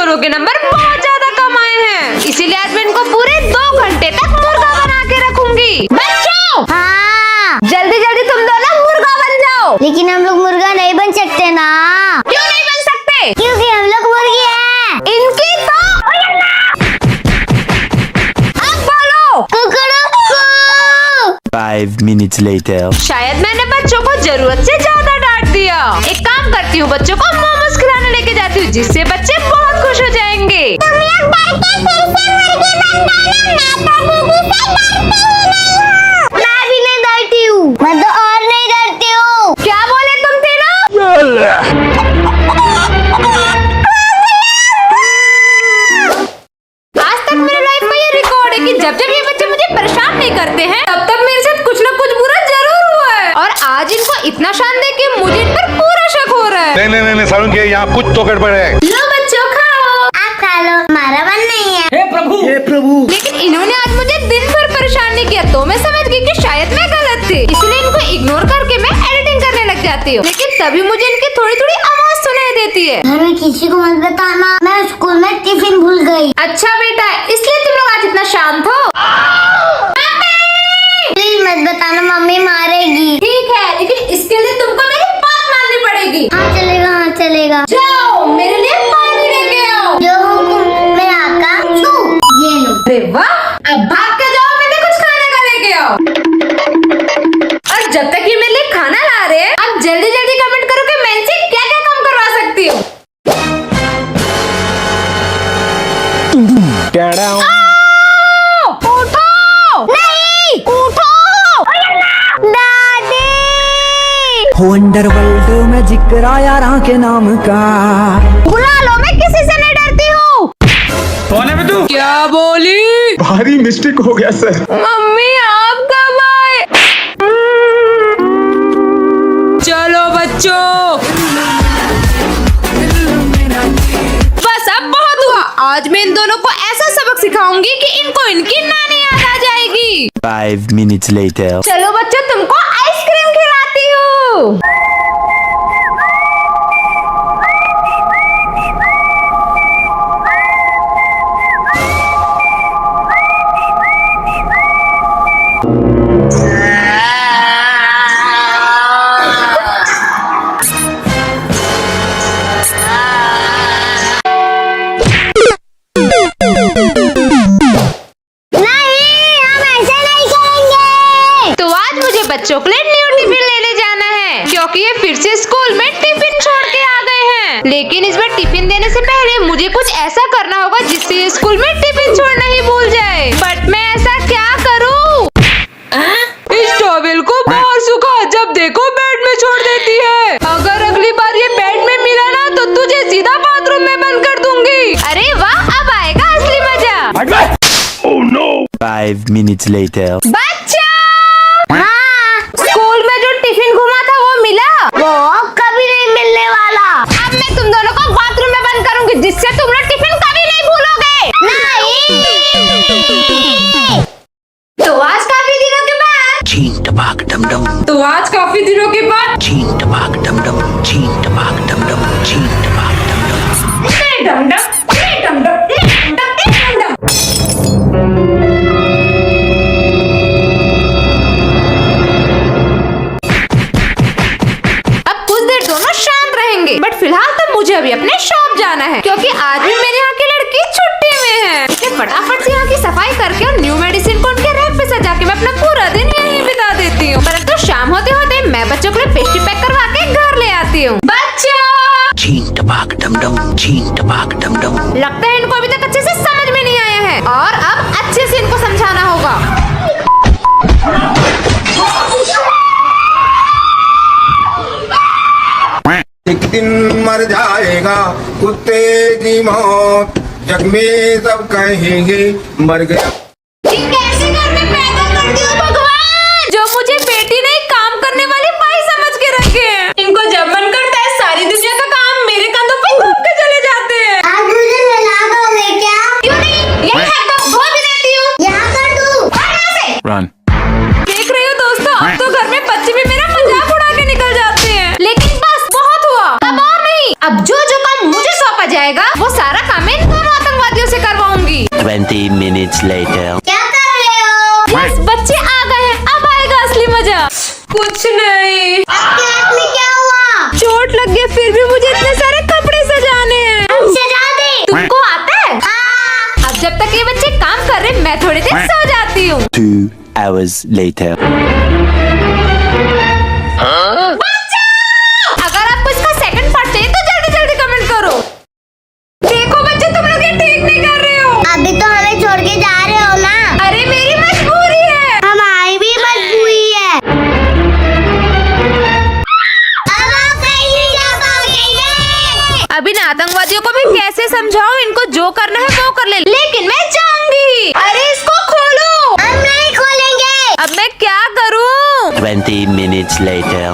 दोनों के नंबर बहुत ज्यादा कम आए हैं, इसीलिए आज मैं इनको पूरे 2 घंटे तक मुर्गा बना के रखूंगी। बच्चों, हाँ, जल्दी जल्दी तुम दोनों मुर्गा बन जाओ। लेकिन हम लोग मुर्गा नहीं बन सकते ना। क्यों नहीं बन सकते? क्योंकि हम लोग मुर्गी हैं। इनकी तो अब बोलो। कुकड़ू। 5 minutes later. शायद मैंने बच्चों को जरूरत से ज्यादा डांट दिया। एक काम करती हूँ, बच्चों को मोमोज खिलाने लेके जाती हूँ, जिससे बच्चे बहुत खुश हो जाएंगे। मैं भी नहीं डरती हूँ। मैं तो और नहीं डरती हूँ। क्या बोले तुम तीनों? आज तक मेरे लाइफ में ये रिकॉर्ड है कि जब जब ये बच्चे मुझे परेशान नहीं करते हैं, तब तक मेरे साथ कुछ न कुछ बुरा जरूर हुआ है। और आज इनको इतना शान दे कि मुझे इन पर पूरा शक हो रहा है। नहीं सारुण के यहाँ कुछ तो गड़बड़ है। लो बच्चों, खाओ। आप खा लो, हमारा मन नहीं है। हे प्रभु। लेकिन इन्होंने आज मुझे दिन भर परेशान नहीं किया, तो मैं समझ गई कि शायद मैं गलत थी, इसलिए इनको इग्नोर करके मैं एडिटिंग करने लग जाती हूँ। लेकिन तभी मुझे इनकी थोड़ी थोड़ी आवाज सुनाई देती है। घर में किसी को मत बताना, मैं स्कूल में टिफिन भूल गई। अच्छा बेटा, इसलिए तुम लोग आज इतना शांत हो। प्लीज मत बताना, मम्मी मारेगी। ठीक है, लेकिन इसके लिए तुमको मेरी बात माननी पड़ेगी। हाँ चलेगा, हाँ चलेगा। जाओ, मेरे लिए पानी लेके आओ। जो हुकुम मेरा आका। ये लो। अरे वाह, अब भाग के जाओ, मेरे कुछ खाने का लेके आओ। और जब तक ये मेरे लिए खाना ला रहे हैं, आप जल्दी जल्दी कमेंट करो कि मैं इनसे क्या क्या काम करवा सकती हूँ। उठो! नहीं, उठो! दादी। अंडरवर्ल्ड में जिक्र आया राह के नाम का। बुला लो, मैं किसी से नहीं डरती हूँ। कौन है तू? क्या बोली? भारी मिस्टेक हो गया सर। मम्मी, आप कब आए? चलो बच्चों, बस अब बहुत हुआ। आज मैं इन दोनों को ऐसा सबक सिखाऊंगी कि इनको इनकी नानी याद आ जाएगी। 5 minutes later. चलो बच्चों, तुमको आइसक्रीम खिलाती हूँ। बच्चों के लिए न्यू टिफिन लेने जाना है, क्योंकि ये फिर से स्कूल में टिफिन छोड़ के आ गए हैं। लेकिन इस बार टिफिन देने से पहले मुझे कुछ ऐसा करना होगा जिससे ये स्कूल में टिफिन छोड़ना ही भूल जाए। बट मैं ऐसा क्या करूँ? इस टॉवेल को बाहर सुखा, जब देखो बेड में छोड़ देती है। अगर अगली बार ये बेड में मिला ना, तो तुझे सीधा बाथरूम में बंद कर दूंगी। अरे वाह, अब आएगा असली मजा। Oh no! 5 minutes later. बच्चा, हाँ, स्कूल में जो टिफिन घुमा था वो मिला? वो कभी नहीं मिलने वाला। अब मैं तुम दोनों को बाथरूम में बंद करूंगी, जिससे तुम लोग टिफिन कभी नहीं भूलोगे। नहीं। तो आज काफी दिनों के बाद छीन टपाक डम डम। तो आज काफी दिनों के बाद छीन टपाक डम डम। छीन टपाक डम डम। छीन टपाक डम डम। डम डम, डम डम, डम डम। अब कुछ देर दोनों शांत रहेंगे, बट फिलहाल तो मुझे अभी अपने शॉप जाना है, क्योंकि आज भी मेरे यहाँ की लड़की छुट्टी में है। इसलिए फटाफट से यहाँ की सफाई करके और न्यू मेडिसिन को उनके रैक पे सजा के मैं अपना पूरा दिन यहीं बिता देती हूँ। परंतु शाम होते होते मैं बच्चों के लिए पेस्ट्री पैक करवा के घर ले आती हूँ। बच्चों, छीन टपाक डम डम। छीन टपाक डम डम। लगता है इनको अभी तक अच्छे से समझ में नहीं आया है, और अब अच्छे से इनको समझाना होगा। एक दिन मर जाएगा कुत्ते की मौत, जग में सब कहेंगे मर गया। ये कैसे घर में पैदा करती हो भगवान, जो मुझे बेटी नहीं काम करने वाली माई समझ के रखे हैं। इनको जब मन करता है सारी दुनिया का काम मेरे कंधों पे थोप के चले जाते हैं। आज मुझे मिला दोगे क्या? क्यों नहीं, यही है तो धो भी देती हूँ। यहाँ कर दूँ। Run. देख रही हो दोस्तों, अब तो घर में बच्चे भी मेरा मजाक उड़ा के निकल जाते हैं। लेकिन बस बहुत हुआ, अब और नहीं। अब जो जो काम मुझे सौंपा जाएगा वो सारा काम मैं 20 minutes later. क्या कर रहे हो? बस बच्चे आ गए हैं, अब आएगा असली मजा। कुछ नहीं, आपके हाथ में क्या हुआ? चोट लग गई, फिर भी मुझे इतने सारे कपड़े सजाने हैं। हम सजा दे। तुमको आता है? हाँ। अब जब तक ये बच्चे काम कर रहे, मैं थोड़ी देर सो जाती हूँ। 2 hours later. अगर आपको इसका सेकंड पार्ट चाहिए तो जल्दी जल्दी कमेंट करो। देखो बच्चे, तुम लोग ये ठीक नहीं कर रहे हो। अभी तो हमें छोड़ के जा रहे हो ना? अरे मेरी मजबूरी है। हमारी भी मजबूरी है। अब आप कहीं नहीं जा पाओगे। अब इन आतंकवादियों को भी कैसे समझाऊं, इनको जो करना है वो कर ले, लेकिन मैं जाऊंगी। अरे इसको खोलो। हम नहीं खोलेंगे। अब मैं क्या करूं? 20 minutes later.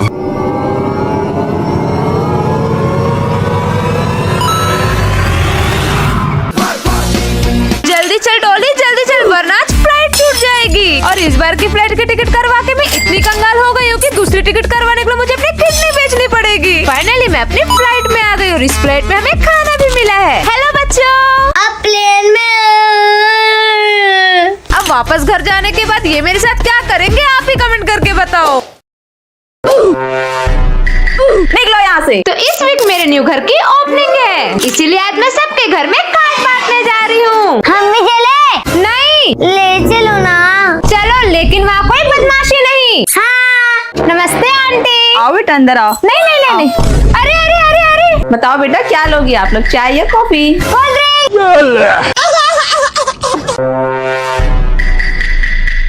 जल्दी चल डॉली, जल्दी चल, वरना आज फ्लाइट छूट जाएगी। और इस बार की फ्लाइट की टिकट करवा के मैं इतनी कंगाल हो गई हूँ कि दूसरी टिकट करवाने के लिए मुझे अपनी किडनी बेचनी पड़ेगी। फाइनली मैं अपनी फ्लाइट में आ गई और इस फ्लाइट में हमें खाना भी मिला है। हेलो बच्चों। अब प्लेन में अब वापस घर जाने के बाद ये मेरे साथ क्या करेंगे, आप ही कमेंट करके बताओ। निकलो यहाँ से। तो इस वीक मेरे न्यू घर की ओपनिंग है, इसीलिए आज मैं सबके घर में कार्ड बांटने जा रही हूँ। हम भी चले? नहीं, ले चलो ना। चलो, लेकिन वहाँ कोई बदमाशी नहीं। हाँ। नमस्ते आंटी। आओ बेटा अंदर आओ। नहीं नहीं नहीं नहीं। अरे अरे अरे अरे, बताओ बेटा क्या लोगी आप लोग, चाय या कॉफी?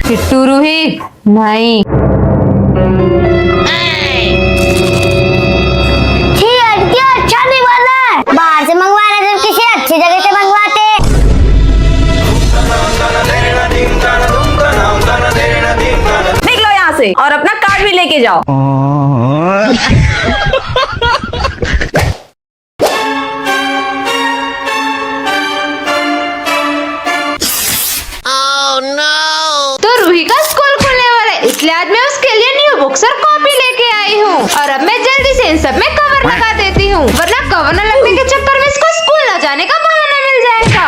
किट्टू रूही नहीं। छी आंटी, अच्छा नहीं बना। बाहर से मंगवा रहे थे, किसी अच्छी जगह से मंगवाते। निकलो यहाँ से और अपना कार्ड भी लेके जाओ। तो रूही का स्कूल खुलने वाला है, इसलिए आज मैं उसके लिए न्यू बुक्स और कॉपी लेके आई हूँ। और अब मैं जल्दी से इन सब में कवर लगा देती हूँ, वरना कवर न लगने के चक्कर में इसको स्कूल न जाने का बहाना मिल जाएगा।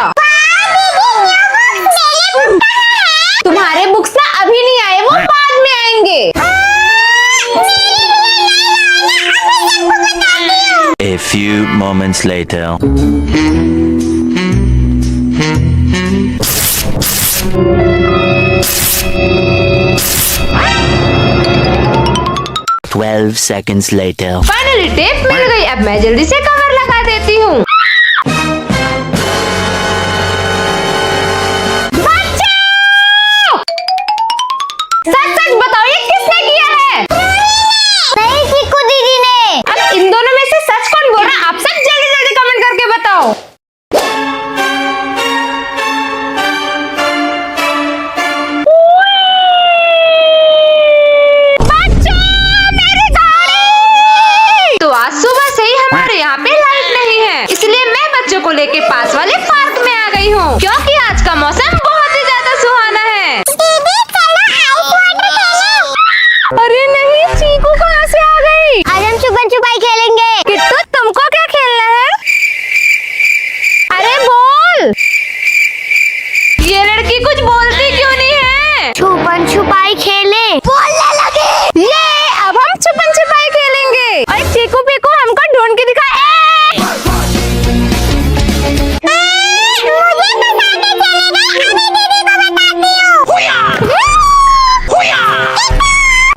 तुम्हारे बुक्स ना अभी नहीं आए, वो बाद में आएंगे। A few moments later. Twelve seconds later. Finally tape मिल गई, अब मैं जल्दी से कवर लगा देती हूँ। सच सच बताओ, ये किसने किया है? नहीं, चीकू दीदी ने। अब इन दोनों में से सच कौन बोल रहा है, आप सब जल्दी जल्दी कमेंट करके बताओ। तो आज सुबह से ही हमारे यहाँ पे लाइट नहीं है, इसलिए मैं बच्चों को लेके पास वाले पार्क में आ गई हूँ, क्योंकि आज का मौसम बहुत ही ज्यादा सुहाना है। अरे नहीं, चीकू कहाँ से आ गई? आज हम छुपन छुपाई खेलेंगे। किट्टू, तुमको क्या खेलना है? अरे बोल, ये लड़की कुछ बोलती क्यों नहीं है? छुपन छुपाई खेले। बोलने लगे। ये अब हम छुपन छुपाई खेलेंगे। और चीकू पीकू हमको ढूंढ के दिखा।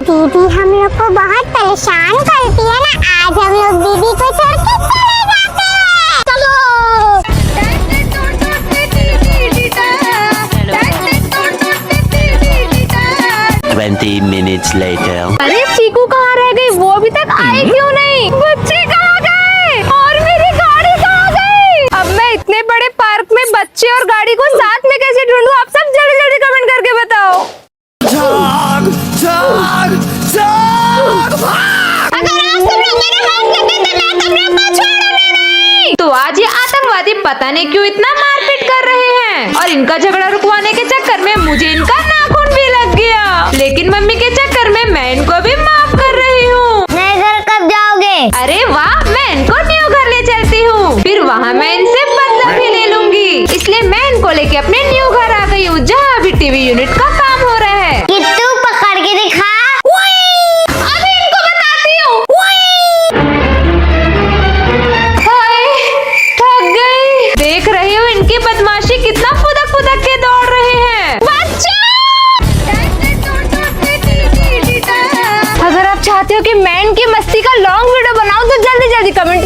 दीदी हम लोग को बहुत परेशान करती है ना, आज हम लोग दीदी को छोड़ के चले जाते हैं। चलो। 20 minutes later. अरे चीकू कहाँ रह गई, वो अभी तक आई क्यों नहीं? बच्चे कहाँ गए और मेरी गाड़ी कहाँ गई? अब मैं इतने बड़े पार्क में बच्चे और गाड़ी को साथ में कैसे ढूंढूं? आप सब जल्दी जल्दी कमेंट करके बताओ। अगर आज तुम लोग मेरे हाथ लगे तो मैं तुम लोग को छोड़ूंगी नहीं। तो आज ये आतंकवादी पता नहीं क्यों इतना मारपीट कर रहे हैं, और इनका झगड़ा रुकवाने के चक्कर में मुझे इनका नाखून भी लग गया, लेकिन मम्मी के चक्कर में मैं इनको भी माफ कर रही हूँ। नए घर कब जाओगे? अरे वाह, मैं इनको न्यू घर ले चलती हूँ, फिर वहाँ मैं इनसे बदला भी ले लूंगी, इसलिए मैं इनको लेके अपने न्यू घर चाहते हो कि मैं इनकी मस्ती का लॉन्ग वीडियो बनाऊं तो जल्दी जल्दी कमेंट